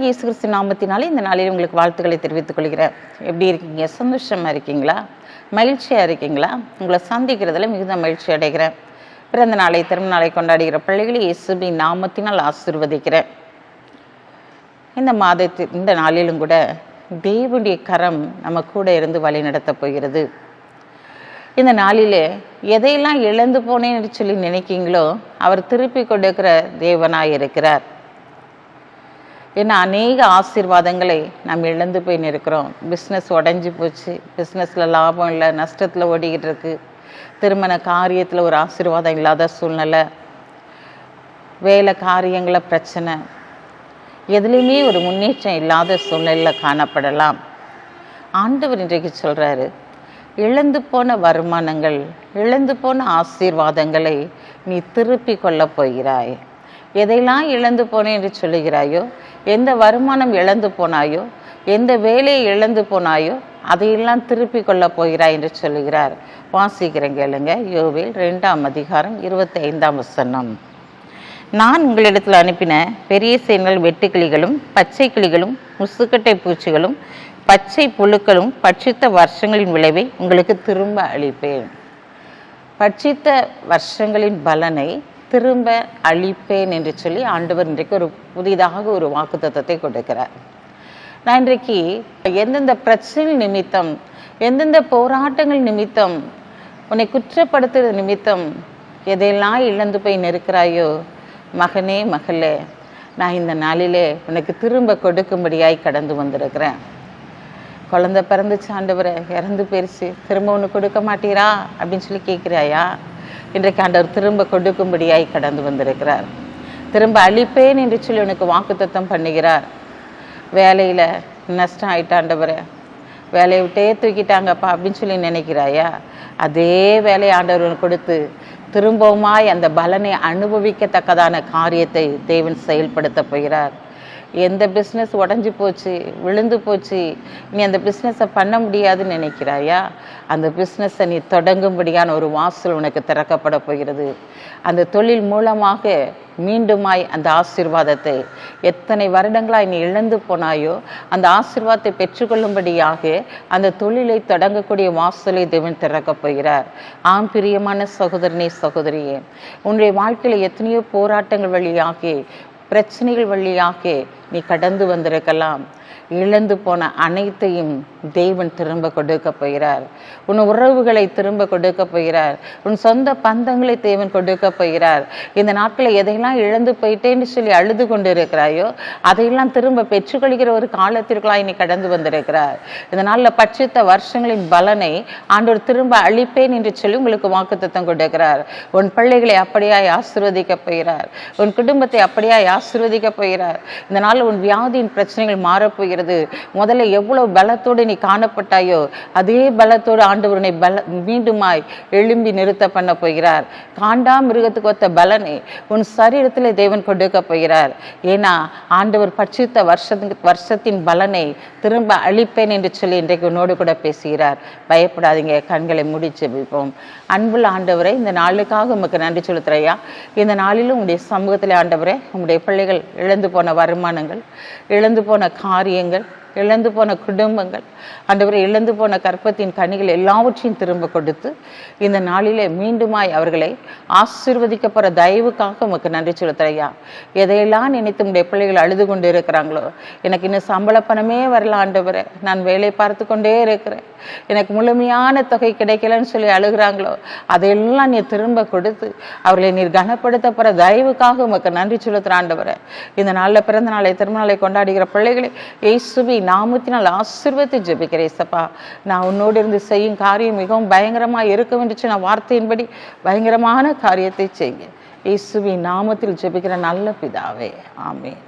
இயேசு கிறிஸ்து நாமத்தினாலே இந்த நாளில் உங்களுக்கு வாழ்த்துக்களை தெரிவித்துக் கொள்கிறேன். எப்படி இருக்கீங்க? சந்தோஷமாக இருக்கீங்களா? மகிழ்ச்சியாக இருக்கீங்களா? உங்களை சந்திக்கிறதுல மிகுந்த மகிழ்ச்சி அடைகிறேன். பிறந்த நாளை திரும்ப நாளை கொண்டாடுகிற பிள்ளைகளை இயேசுவின் நாமத்தினால் ஆசீர்வதிக்கிறேன். இந்த நாளிலும் கூட தேவனுடைய கரம் நம்ம கூட இருந்து வழி நடத்தப் போகிறது. இந்த நாளிலே எதையெல்லாம் இழந்து போனேன்னு சொல்லி நினைக்கிங்களோ அவர் திருப்பி கொடுக்கிற தேவனாய் இருக்கிறார். ஏன்னா அநேக ஆசீர்வாதங்களை நம்ம இழந்து போய் நிற்கிறோம். பிஸ்னஸ் உடஞ்சி போச்சு, பிஸ்னஸில் லாபம் இல்லை, நஷ்டத்தில் ஓடிக்கிட்டு இருக்கு. திருமண காரியத்தில் ஒரு ஆசீர்வாதம் இல்லாத சூழ்நிலை, வேலை காரியங்களில் பிரச்சனை, எதுலேயுமே ஒரு முன்னேற்றம் இல்லாத சூழ்நிலையில் காணப்படலாம். ஆண்டவர் இன்றைக்கு சொல்கிறாரு, இழந்து போன வருமானங்கள், இழந்து போன ஆசீர்வாதங்களை நீ திருப்பி கொள்ளப் போகிறாய். எதையெல்லாம் இழந்து போனேன் என்று சொல்லுகிறாயோ, எந்த வருமானம் இழந்து போனாயோ, எந்த வேலையை இழந்து போனாயோ அதையெல்லாம் திருப்பி கொள்ளப் போகிறாய் என்று சொல்லுகிறார். வாசிக்கிறேன் கேளுங்க. யோவேல் 2:25. நான் உங்களிடத்தில் அனுப்பின பெரிய சேனைகள் வெட்டுக்கிளிகளும் பச்சை கிளிகளும் முசுக்கட்டை பூச்சிகளும் பச்சை புழுக்களும் பட்சித்த வருஷங்களின் விளைவை உங்களுக்கு திரும்ப அளிப்பேன். பட்சித்த வருஷங்களின் பலனை திரும்ப அளிப்பேன் என்று சொல்லி ஆண்டவர் இன்றைக்கு ஒரு புதிதாக ஒரு வாக்குத்தத்தத்தை கொடுக்கிறார். நான் இன்றைக்கு எந்தெந்த பிரச்சனை நிமித்தம், எந்தெந்த போராட்டங்கள் நிமித்தம், உன்னை குற்றப்படுத்துகிற நிமித்தம் எதையெல்லாம் இழந்து போய் நிற்கிறாயோ, மகனே மகளே, நான் இந்த நாளிலே உனக்கு திரும்ப கொடுக்கும்படியாய் கடந்து வந்திருக்கிறேன். குழந்தை பிறந்துச்சு ஆண்டவரை, இறந்து போயிடுச்சு, திரும்ப ஒன்று கொடுக்க மாட்டீரா அப்படின்னு சொல்லி கேட்குறாயா? இன்றைக்கு ஆண்டவர் திரும்ப கொடுக்கும்படியாய் கடந்து வந்திருக்கிறார். திரும்ப அழிப்பேன் என்று சொல்லி உனக்கு வாக்குத்தத்தம் பண்ணுகிறார். வேலையில் நஷ்டம் ஆயிட்டாண்டவரை, வேலையை விட்டே தூக்கிட்டாங்கப்பா அப்படின்னு சொல்லி நினைக்கிறாயா? அதே வேலையை ஆண்டவர் உனக்கு கொடுத்து திரும்பவுமாய் அந்த பலனை அனுபவிக்கத்தக்கதான காரியத்தை தேவன் செயல்படுத்த போகிறார். எந்த பிஸ்னஸ் உடஞ்சி போச்சு, விழுந்து போச்சு, நீ அந்த பிஸ்னஸை பண்ண முடியாதுன்னு நினைக்கிறாயா? அந்த பிஸ்னஸை நீ தொடங்கும்படியான ஒரு வாசல் உனக்கு திறக்கப்பட போகிறது. அந்த தொழில் மூலமாக மீண்டுமாய் அந்த ஆசீர்வாதத்தை, எத்தனை வருடங்களாய் நீ இழந்து போனாயோ அந்த ஆசீர்வாதத்தை பெற்றுக்கொள்ளும்படியாக அந்த தொழிலை தொடங்கக்கூடிய வாசலை தேவன் திறக்கப் போகிறார். ஆம் பிரியமான சகோதரனே சகோதரியே, உன்னுடைய வாழ்க்கையில் எத்தனையோ போராட்டங்கள் வழியாக, பிரச்சனைகள் வழியாக நீ கடந்து வந்திருக்கலாம். இழந்து போன அனைத்தையும் தேவன் திரும்ப கொடுக்க போகிறார். உன் உறவுகளை திரும்ப கொடுக்க போகிறார். உன் சொந்த பந்தங்களை தேவன் கொடுக்க போகிறார். இந்த நாட்களில் எதையெல்லாம் இழந்து போயிட்டேன்னு சொல்லி அழுது கொண்டு இருக்கிறாயோ அதையெல்லாம் திரும்ப பெற்றுக்கொள்கிற ஒரு காலத்திற்குள்ளாய் நீ கடந்து வந்திருக்கிறார். இந்த நாளில் பட்சித்த வருஷங்களின் பலனை ஆண்டவர் திரும்ப அளிப்பேன் என்று சொல்லி உங்களுக்கு வாக்குத்தத்தம் கொடுக்கிறார். உன் பிள்ளைகளை அப்படியாய் ஆசீர்வதிக்க போகிறார். உன் குடும்பத்தை அப்படியாய் ஆசீர்வதிக்க போகிறார். இந்த நாளில் உன் வியாதியின் பிரச்சனைகள் மாறப்போகிறது. முதல்ல எவ்வளவு பலத்தோடு நீ காணப்பட்டாயோ அதே பலத்தோடு ஆண்டவர் உன்னை மீண்டுமாய் எழும்பி நிறுத்த பண்ண போகிறார். காண்டா மிருகத்துக்கு ஒத்த பலனை உன் சரீரத்தில் தேவன் கொடுக்க போகிறார். ஏன்னா ஆண்டவர் பட்சித்த வருஷத்தின் பலனை திரும்ப அளிப்பேன் என்று சொல்லி இன்றைக்கு உன்னோடு கூட பேசுகிறார். பயப்படாதீங்க, கண்களை மூடி ஜெபிப்போம். அன்புள்ள ஆண்டவரே, இந்த நாளுக்காக உமக்கு நன்றி செலுத்துறையா. இந்த நாளிலும் உங்களுடைய சமூகத்தில் ஆண்டவரே, உங்களுடைய பிள்ளைகள் இழந்து போன வருமானங்கள், இழந்து போன காரியங்கள், இழந்து போன குடும்பங்கள், ஆண்டவரை இழந்து போன கற்பத்தின் கனிகள் எல்லாவற்றையும் திரும்ப கொடுத்து இந்த நாளிலே மீண்டுமாய் அவர்களை ஆசீர்வதிக்க போகிற தயவுக்காக உமக்கு நன்றி செலுத்துறையா. எதையெல்லாம் நினைத்து உடைய பிள்ளைகள் அழுது கொண்டு இருக்கிறாங்களோ, எனக்கு இன்னும் சம்பள பணமே வரல ஆண்டவரை, நான் வேலை பார்த்து கொண்டே இருக்கிறேன், எனக்கு முழுமையான தொகை கிடைக்கலன்னு சொல்லி அழுகிறாங்களோ, அதையெல்லாம் நீ திரும்ப கொடுத்து அவர்களை நீர் கனப்படுத்த போகிற தயவுக்காக உமக்கு நன்றி செலுத்துகிற ஆண்டவரை. இந்த நாளில் பிறந்த நாளை திருமண நாளை கொண்டாடுகிற பிள்ளைகளை இயேசுவின் நாமத்தினால் ஆசீர்வதித்து ஜெபிக்கிறேன். ஏசப்பா, நான் உன்னோடு இருந்து செய்யும் காரியம் மிகவும் பயங்கரமாக இருக்கும் என்று சொன்ன வார்த்தையின்படி பயங்கரமான காரியத்தை செய்ய இயேசுவின் நாமத்தில் ஜெபிக்கிற நல்ல பிதாவே, ஆமென்.